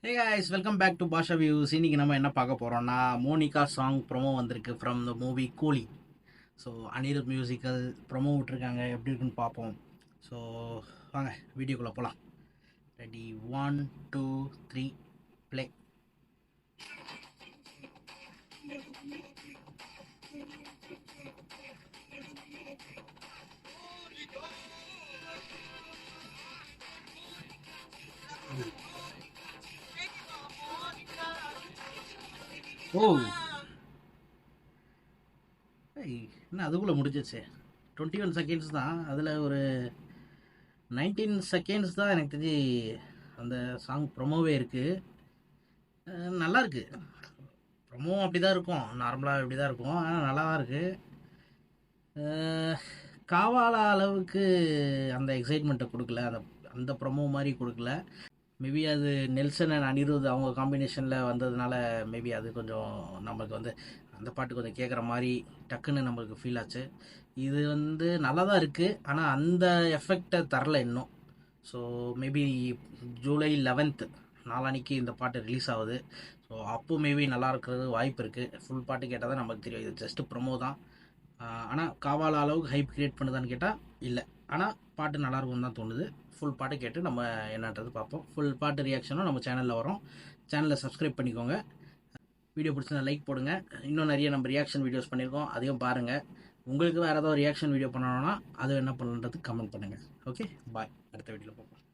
Hey guys, welcome back to Basha Views. இன்னைக்கு நம்ம என்ன பார்க்க போறோம்னா மோனிகா சாங் ப்ரோமோ வந்திருக்கு ஃப்ரம் த மூவி கூலி. ஸோ அனிருத் மியூசிக்கல் ப்ரோமோ விட்டுருக்காங்க, எப்படி இருக்குன்னு பார்ப்போம். ஸோ வாங்க வீடியோக்குள்ளே போகலாம். Ready 1 2 3 play. ஓ என்ன அதுக்குள்ளே முடிஞ்சிச்சு. 21 செகண்ட்ஸ் தான், அதில் ஒரு 19 செகண்ட்ஸ் தான் எனக்கு தெரிஞ்சு அந்த சாங் ப்ரோமோவே இருக்குது. நல்லா இருக்கு. ப்ரோமோ அப்படி தான் இருக்கும், நார்மலாக இப்படி தான் இருக்கும், ஆனால் நல்லா தான் இருக்குது. காவாலா அளவுக்கு அந்த எக்ஸைட்மெண்ட்டை கொடுக்கல, அந்த அந்த ப்ரோமோ மாதிரி கொடுக்கல. மேபி அது நெல்சன் அண்ட் அனிருத் அவங்க காம்பினேஷனில் வந்ததுனால மேபி அது கொஞ்சம் நமக்கு வந்து அந்த பாட்டு கொஞ்சம் கேட்குற மாதிரி டக்குன்னு நம்மளுக்கு ஃபீல் ஆச்சு. இது வந்து நல்லா தான் இருக்குது, ஆனால் அந்த எஃபெக்டை தரல இன்னும். ஸோ மேபி ஜூலை 11th நாளானிக்கு இந்த பாட்டு ரிலீஸ் ஆகுது. ஸோ அப்போ மேபி நல்லா இருக்கிறது வாய்ப்பு இருக்குது. ஃபுல் பாட்டு கேட்டால் தான் நமக்கு தெரியும், இது ஜஸ்ட்டு ப்ரொமோ தான். ஆனால் காவாலா அளவுக்கு ஹைப் கிரியேட் பண்ணுதான்னு கேட்டால் இல்லை. ஆனால் பாட்டு நல்லாயிருக்கும்னு தான் தோணுது. ஃபுல் பாட்டு கேட்டு நம்ம என்னன்றது பார்ப்போம். ஃபுல் பாட்டு ரியாக்ஷனும் நம்ம சேனலில் வரும். சேனலை சப்ஸ்கிரைப் பண்ணிக்கோங்க. வீடியோ பிடிச்சிருந்தா லைக் போடுங்க. இன்னும் நிறைய நம்ம ரியாக்ஷன் வீடியோஸ் பண்ணியிருக்கோம், அதையும் பாருங்கள். உங்களுக்கு வேறு ஏதாவது ரியாக்ஷன் வீடியோ பண்ணணும்னா அது என்ன பண்ணுறது கமெண்ட் பண்ணுங்கள். ஓகே, பாய். அடுத்த வீடியோவில் பார்ப்போம்.